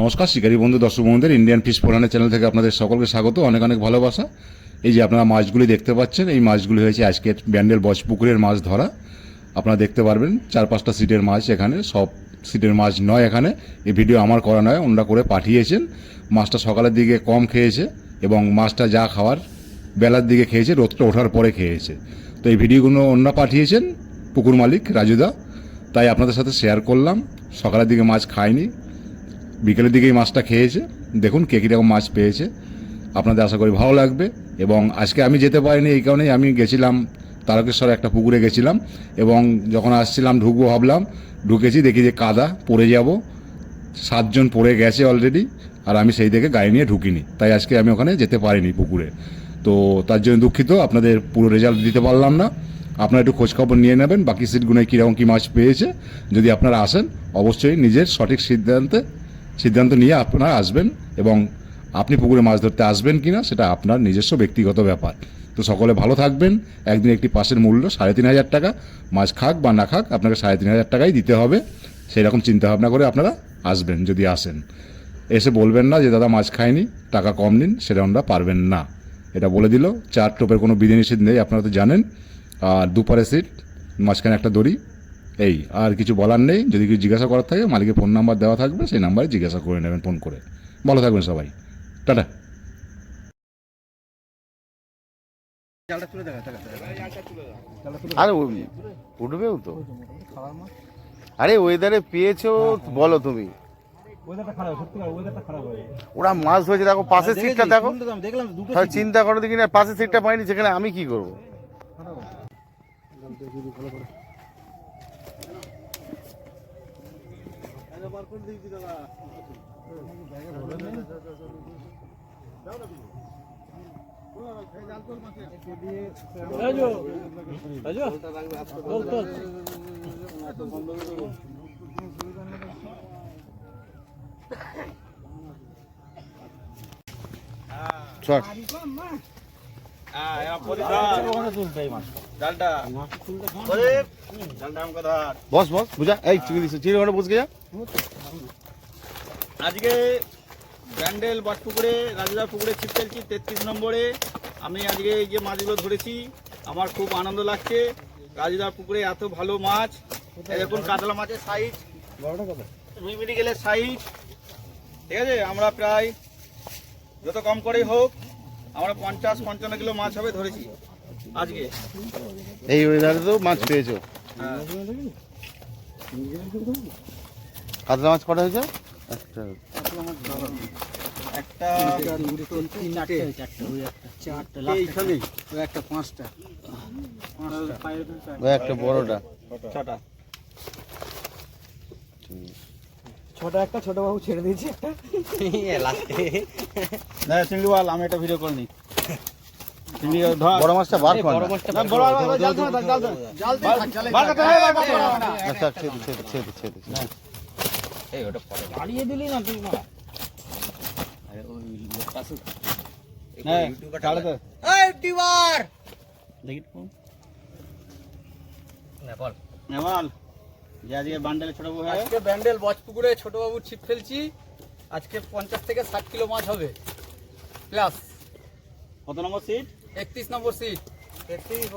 নমস্কার শিকারী বন্ধু দর্শক বন্ধুদের ইন্ডিয়ান ফিশ ফোরানের চ্যানেল থেকে আপনাদের সকলকে স্বাগত, অনেক অনেক ভালোবাসা। এই যে আপনারা মাছগুলি দেখতে পাচ্ছেন, এই মাছগুলি হয়েছে আজকে ব্যান্ডেল বজপুকুরের মাছ ধরা। আপনারা দেখতে পারবেন 4-5টা সিটের মাছ, এখানে সব সিটের মাছ নয়, এখানে এই ভিডিও আমার করা নয়, ওনারা করে পাঠিয়েছেন। মাছটা সকালের দিকে কম খেয়েছে এবং মাছটা যা খাওয়ার বেলার দিকে খেয়েছে, রোদটা ওঠার পরে খেয়েছে। তো এই ভিডিওগুলো ওনারা পাঠিয়েছেন পুকুর মালিক রাজুদা, তাই আপনাদের সাথে শেয়ার করলাম। সকালের দিকে মাছ খায়নি, বিকেলের দিকেই মাছটা খেয়েছে। দেখুন কে কীরকম মাছ পেয়েছে, আপনাদের আশা করি ভালো লাগবে। এবং আজকে আমি যেতে পারিনি, এই কারণেই আমি গেছিলাম তারকেশ্বর একটা পুকুরে গেছিলাম, এবং যখন আসছিলাম ঢুকবো ভাবলাম, ঢুকেছি দেখি যে কাদা, পড়ে যাব। 7 জন পড়ে গেছে অলরেডি, আর আমি সেই দেখে গাড়ি নিয়ে ঢুকিনি, তাই আজকে আমি ওখানে যেতে পারিনি পুকুরে। তো তার জন্য দুঃখিত, আপনাদের পুরো রেজাল্ট দিতে পারলাম না। আপনারা একটু খোঁজখবর নিয়ে নেবেন বাকি সিটগুলোয় কীরকম কী মাছ পেয়েছে। যদি আপনারা আসেন অবশ্যই নিজের সঠিক সিদ্ধান্ত নিয়ে আপনারা আসবেন, এবং আপনি পুকুরে মাছ ধরতে আসবেন কিনা সেটা আপনার নিজস্ব ব্যক্তিগত ব্যাপার। তো সকলে ভালো থাকবেন। একদিন একটি পাসের মূল্য 3,500 টাকা, মাছ খাক বা না খাক আপনাকে 3,500 টাকাই দিতে হবে। সেই রকম চিন্তাভাবনা করে আপনারা আসবেন। যদি আসেন, এসে বলবেন না যে দাদা মাছ খায়নি, টাকা কম নিন, সেটা আমরা পারবেন না। এটা বলে দিল। 4 টোপের কোনো বিধিনিষেধ নেই, আপনারা তো জানেন। আর দুপারে সিট, মাঝখানে একটা দড়ি, এই আর কিছু বলার নেই। যদি কিছু জিজ্ঞাসা করার থাকে মালিকের ফোন নাম্বার দেওয়া থাকবে, সেই নাম্বারে জিজ্ঞাসা করে নেবেন ফোন করে। ভালো থাকবেন সবাই, টাটা। আরে উঠবেও তো। আরে ওয়েদারে পেয়েছো বলো তুমি। ওরা মাছ ধরেছে, দেখো পাশের সিটটা দেখো, চিন্তা করো দেখি না, পাশের সিটটা পাইনি, সেখানে আমি কি করবো? বস বস বুঝা, এই চিড়ে বসে যা। আজকে ব্যান্ডেল বজপুকুরে রাজুদার পুকুরে ছিপ ফেলছি 33 নম্বরে। আমি আজকে এই যে মাছগুলো ধরেছি, আমার খুব আনন্দ লাগছে। রাজুদার পুকুরে এত ভালো মাছ, এরকম কাতলা মাছের সাইজ, রুই মিরিগেলের সাইজ, ঠিক আছে। আমরা প্রায় যত কম করেই হোক আমরা 50-55 কিলো মাছ হবে ধরেছি আজকে। এই ওয়েদারে তো মাছ পেয়েছো। হ্যাঁ, কাতলা মাছ কটা হয়েছে? একটা ওই একটা বড়টা, 6টা। ছোট একটা, ছোট বাবু ছেড়ে দিয়েছি একটা চিংড়ি বল, আমি একটা ভিডিও করিনি। চিংড়ি বড় মাছটা বার কর না। আচ্ছা ছেড়ে বাড়িয়ে দিলি না তুই। আজকে বান্ডেলে ছোট বাবু, আজকে ব্যান্ডেল বজপুকুরে ছোট বাবুর ছিপ ফেলছি। আজকে 50 থেকে 60 কিলো মাছ হবে প্লাস। কত নম্বর সিট? 31 নম্বর সিট। 33